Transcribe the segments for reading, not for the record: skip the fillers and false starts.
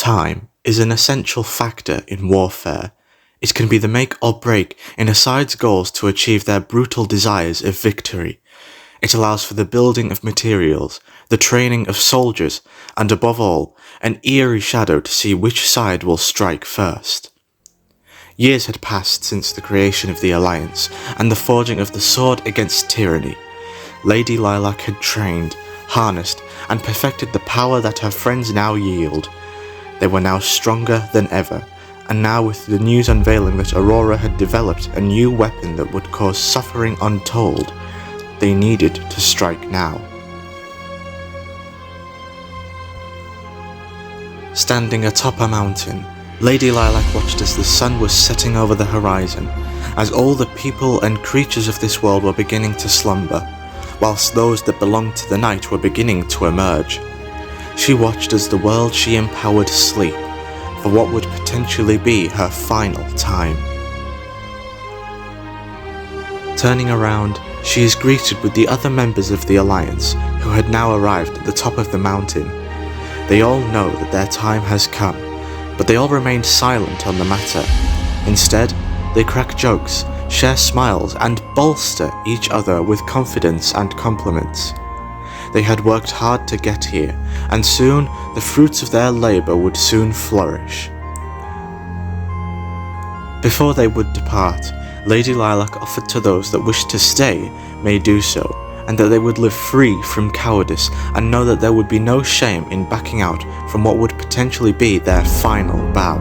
time is an essential factor in warfare. It can be the make or break in a side's goals to achieve their brutal desires of victory. It allows for the building of materials, the training of soldiers, and above all, an eerie shadow to see which side will strike first. Years had passed since the creation of the Alliance and the forging of the sword against tyranny. Lady Lilac had trained, harnessed, and perfected the power that her friends now yield. They were now stronger than ever, and now with the news unveiling that Aurora had developed a new weapon that would cause suffering untold, they needed to strike now. Standing atop a mountain, Lady Lilac watched as the sun was setting over the horizon, as all the people and creatures of this world were beginning to slumber, whilst those that belonged to the night were beginning to emerge. She watched as the world she empowered sleep, for what would potentially be her final time. Turning around, she is greeted with the other members of the Alliance, who had now arrived at the top of the mountain. They all know that their time has come, but they all remain silent on the matter. Instead, they crack jokes, share smiles, and bolster each other with confidence and compliments. They had worked hard to get here, and soon the fruits of their labour would soon flourish. Before they would depart, Lady Lilac offered to those that wished to stay may do so, and that they would live free from cowardice and know that there would be no shame in backing out from what would potentially be their final bow.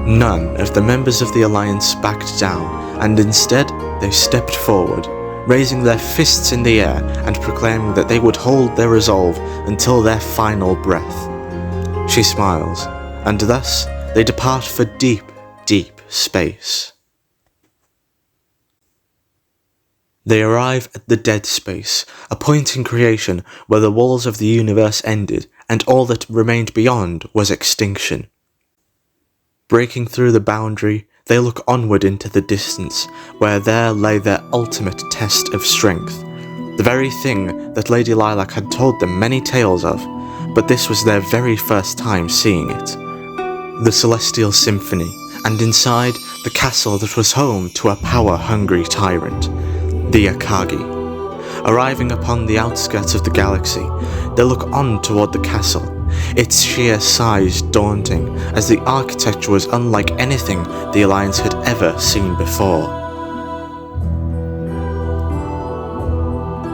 None of the members of the Alliance backed down, and instead they stepped forward, raising their fists in the air and proclaiming that they would hold their resolve until their final breath. She smiles, and thus they depart for deep, deep space. They arrive at the dead space, a point in creation where the walls of the universe ended and all that remained beyond was extinction. Breaking through the boundary, they look onward into the distance, where there lay their ultimate test of strength, the very thing that Lady Lilac had told them many tales of, but this was their very first time seeing it. The Celestial Symphony, and inside, the castle that was home to a power-hungry tyrant, the Akagi. Arriving upon the outskirts of the galaxy, they look on toward the castle, its sheer size daunting, as the architecture was unlike anything the Alliance had ever seen before.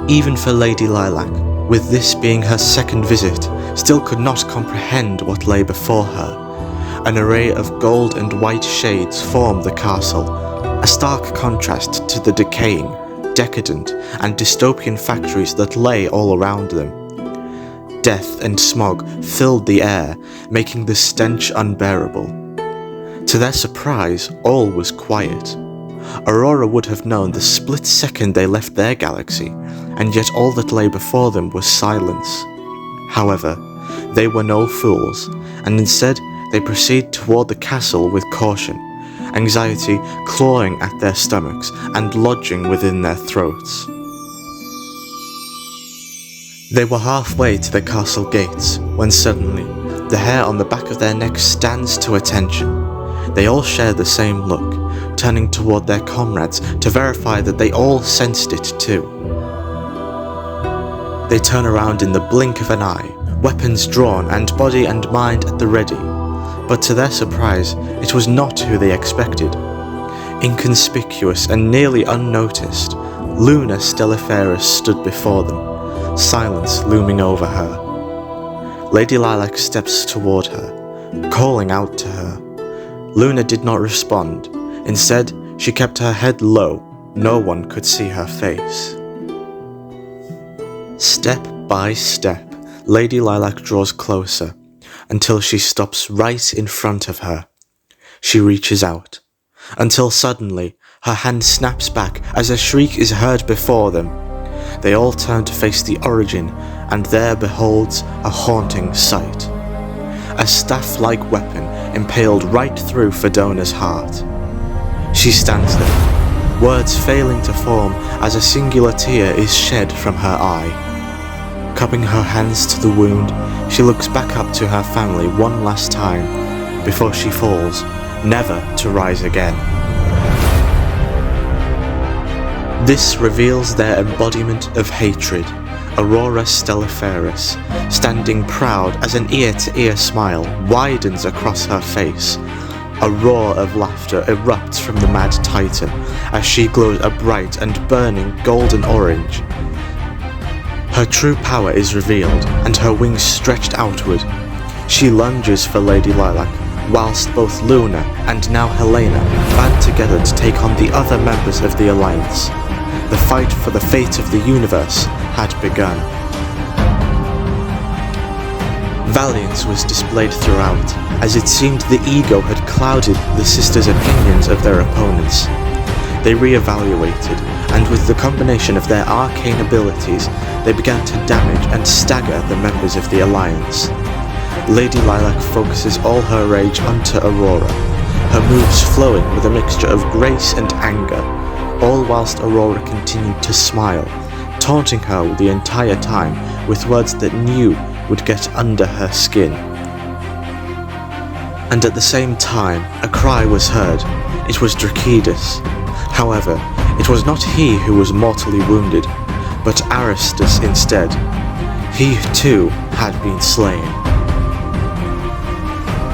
Even for Lady Lilac, with this being her second visit, still could not comprehend what lay before her. An array of gold and white shades formed the castle, a stark contrast to the decaying, decadent, and dystopian factories that lay all around them. Death and smog filled the air, making the stench unbearable. To their surprise, all was quiet. Aurora would have known the split second they left their galaxy, and yet all that lay before them was silence. However, they were no fools, and instead they proceed toward the castle with caution, anxiety clawing at their stomachs and lodging within their throats. They were halfway to the castle gates, when suddenly, the hair on the back of their necks stands to attention. They all share the same look, turning toward their comrades to verify that they all sensed it too. They turn around in the blink of an eye, weapons drawn and body and mind at the ready. But to their surprise, it was not who they expected. Inconspicuous and nearly unnoticed, Luna Stelliferus stood before them, silence looming over her. Lady Lilac steps toward her, calling out to her. Luna did not respond. Instead, she kept her head low. No one could see her face. Step by step, Lady Lilac draws closer, until she stops right in front of her. She reaches out, until suddenly her hand snaps back as a shriek is heard before them. They all turn to face the origin, and there beholds a haunting sight. A staff-like weapon impaled right through Fedona's heart. She stands there, words failing to form as a singular tear is shed from her eye. Cupping her hands to the wound, she looks back up to her family one last time before she falls, never to rise again. This reveals their embodiment of hatred, Aurora Stelliferis, standing proud as an ear-to-ear smile widens across her face. A roar of laughter erupts from the Mad Titan as she glows a bright and burning golden orange. Her true power is revealed, and her wings stretched outward. She lunges for Lady Lilac, whilst both Luna and now Helena band together to take on the other members of the Alliance. The fight for the fate of the universe had begun. Valiance was displayed throughout, as it seemed the ego had clouded the sisters' opinions of their opponents. They re-evaluated, and with the combination of their arcane abilities, they began to damage and stagger the members of the Alliance. Lady Lilac focuses all her rage onto Aurora, her moves flowing with a mixture of grace and anger, all whilst Aurora continued to smile, taunting her the entire time with words that knew would get under her skin. And at the same time, a cry was heard. It was Drakidas. However, it was not he who was mortally wounded, but Aristus instead. He too had been slain.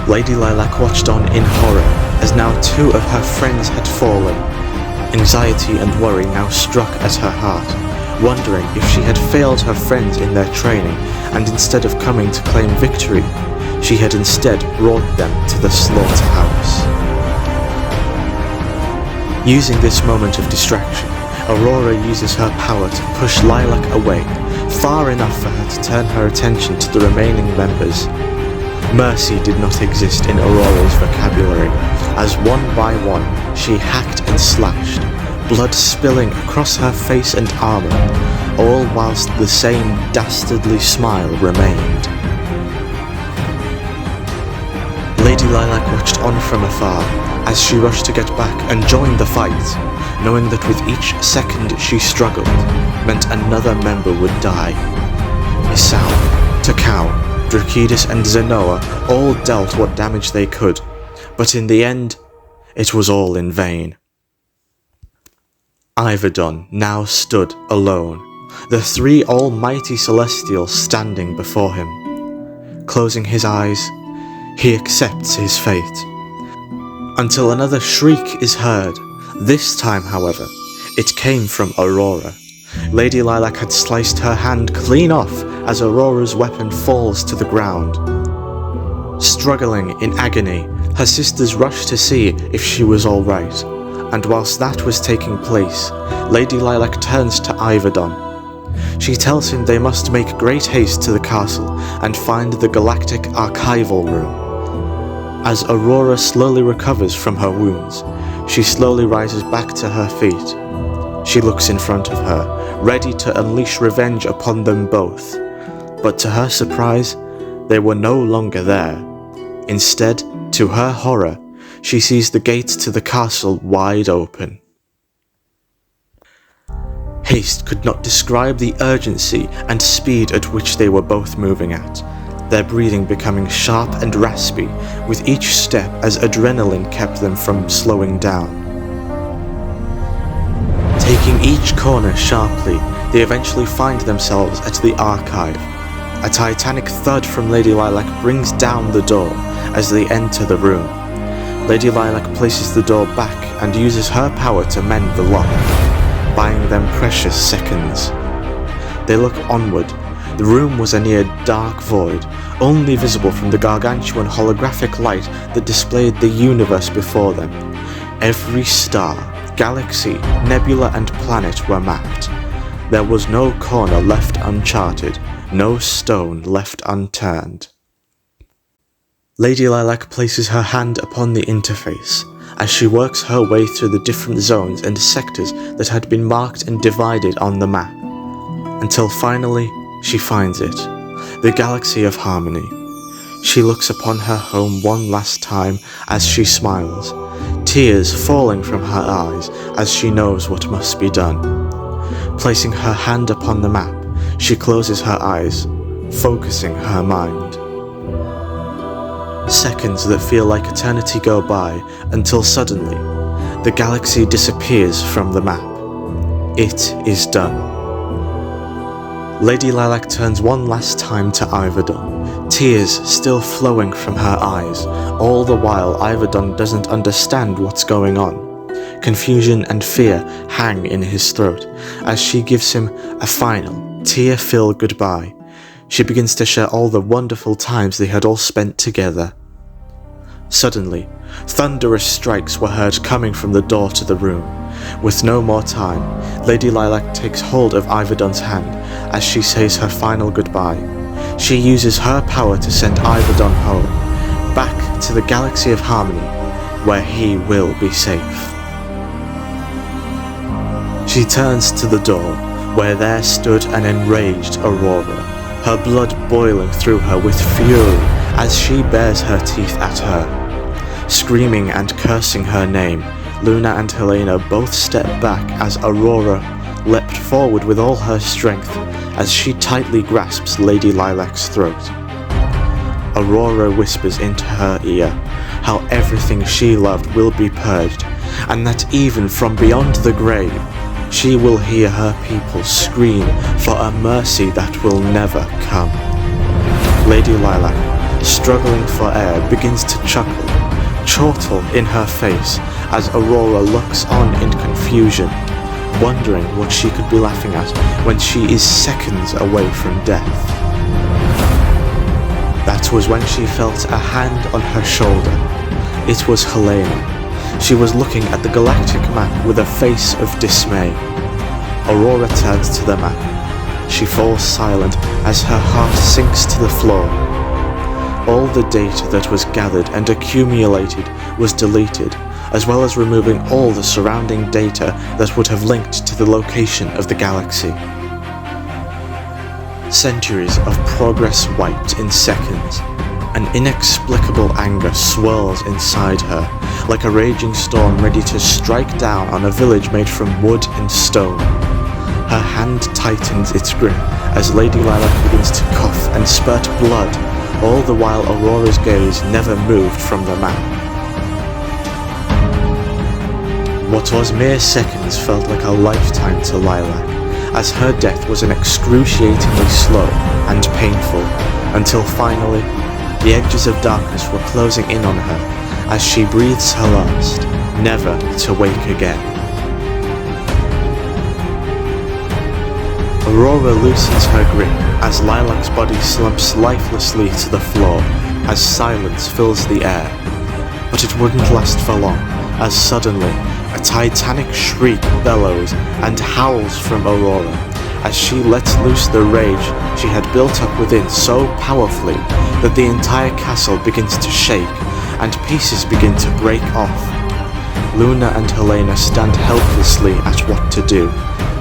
Lady Lilac watched on in horror as now two of her friends had fallen. Anxiety and worry now struck at her heart, wondering if she had failed her friends in their training, and instead of coming to claim victory, she had instead brought them to the slaughterhouse. Using this moment of distraction, Aurora uses her power to push Lilac away, far enough for her to turn her attention to the remaining members. Mercy did not exist in Aurora's vocabulary, as one by one she hacked and slashed, blood spilling across her face and armour, all whilst the same dastardly smile remained. Lady Lilac watched on from afar as she rushed to get back and join the fight, knowing that with each second she struggled meant another member would die. Isao, Takao, Drakidas and Zenoa all dealt what damage they could, but in the end, it was all in vain. Ivadon now stood alone, the three almighty Celestials standing before him. Closing his eyes, he accepts his fate. Until another shriek is heard. This time, however, it came from Aurora. Lady Lilac had sliced her hand clean off as Aurora's weapon falls to the ground. Struggling in agony, her sisters rushed to see if she was alright, and whilst that was taking place, Lady Lilac turns to Ivadon. She tells him they must make great haste to the castle and find the Galactic Archival Room. As Aurora slowly recovers from her wounds, she slowly rises back to her feet. She looks in front of her, ready to unleash revenge upon them both. But to her surprise, they were no longer there. Instead, to her horror, she sees the gates to the castle wide open. Haste could not describe the urgency and speed at which they were both moving at, their breathing becoming sharp and raspy with each step as adrenaline kept them from slowing down. Taking each corner sharply, they eventually find themselves at the archive. A titanic thud from Lady Lilac brings down the door as they enter the room. Lady Lilac places the door back and uses her power to mend the lock, buying them precious seconds. They look onward. The room was a near dark void, only visible from the gargantuan holographic light that displayed the universe before them. Every star, galaxy, nebula and planet were mapped. There was no corner left uncharted, no stone left unturned. Lady Lilac places her hand upon the interface as she works her way through the different zones and sectors that had been marked and divided on the map, until finally she finds it, the Galaxy of Harmony. She looks upon her home one last time as she smiles, tears falling from her eyes as she knows what must be done. Placing her hand upon the map, she closes her eyes, focusing her mind. Seconds that feel like eternity go by until suddenly, the galaxy disappears from the map. It is done. Lady Lilac turns one last time to Iverdon, tears still flowing from her eyes. All the while, Iverdon doesn't understand what's going on. Confusion and fear hang in his throat as she gives him a final, tear-filled goodbye. She begins to share all the wonderful times they had all spent together. Suddenly, thunderous strikes were heard coming from the door to the room. With no more time, Lady Lilac takes hold of Iverdon's hand as she says her final goodbye. She uses her power to send Iverdon home, back to the Galaxy of Harmony, where he will be safe. She turns to the door, where there stood an enraged Aurora, her blood boiling through her with fury as she bares her teeth at her. Screaming and cursing her name, Luna and Helena both step back as Aurora leapt forward with all her strength as she tightly grasps Lady Lilac's throat. Aurora whispers into her ear how everything she loved will be purged, and that even from beyond the grave, she will hear her people scream for a mercy that will never come. Lady Lilac, struggling for air, begins to chuckle, chortle in her face as Aurora looks on in confusion, wondering what she could be laughing at when she is seconds away from death. That was when she felt a hand on her shoulder. It was Helena. She was looking at the galactic map with a face of dismay. Aurora turns to the map. She falls silent as her heart sinks to the floor. All the data that was gathered and accumulated was deleted, as well as removing all the surrounding data that would have linked to the location of the galaxy. Centuries of progress wiped in seconds. An inexplicable anger swirls inside her, like a raging storm ready to strike down on a village made from wood and stone. Her hand tightens its grip as Lady Lilac begins to cough and spurt blood, all the while Aurora's gaze never moved from the map. What was mere seconds felt like a lifetime to Lilac, as her death was an excruciatingly slow and painful, until finally, the edges of darkness were closing in on her as she breathes her last, never to wake again. Aurora loosens her grip as Lilac's body slumps lifelessly to the floor as silence fills the air. But it wouldn't last for long, as suddenly a titanic shriek bellows and howls from Aurora as she lets loose the rage she had built up within so powerfully that the entire castle begins to shake and pieces begin to break off. Luna and Helena stand helplessly at what to do,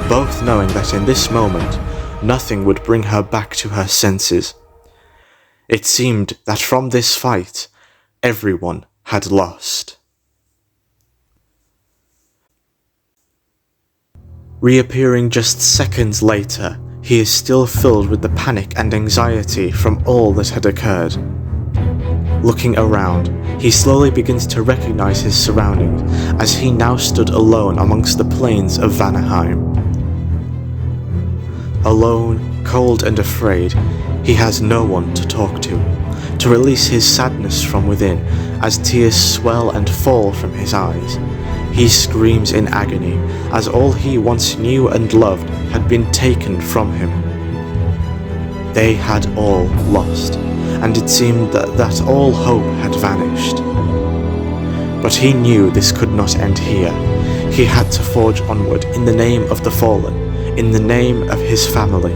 both knowing that in this moment, nothing would bring her back to her senses. It seemed that from this fight, everyone had lost. Reappearing just seconds later, he is still filled with the panic and anxiety from all that had occurred. Looking around, he slowly begins to recognize his surroundings as he now stood alone amongst the plains of Vanaheim. Alone, cold and afraid, he has no one to talk to release his sadness from within as tears swell and fall from his eyes. He screams in agony as all he once knew and loved had been taken from him. They had all lost, and it seemed that all hope had vanished. But he knew this could not end here. He had to forge onward in the name of the fallen, in the name of his family.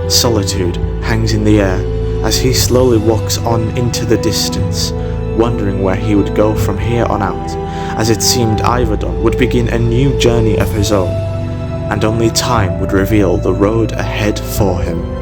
Solitude hangs in the air as he slowly walks on into the distance, wondering where he would go from here on out, as it seemed Iverdon would begin a new journey of his own, and only time would reveal the road ahead for him.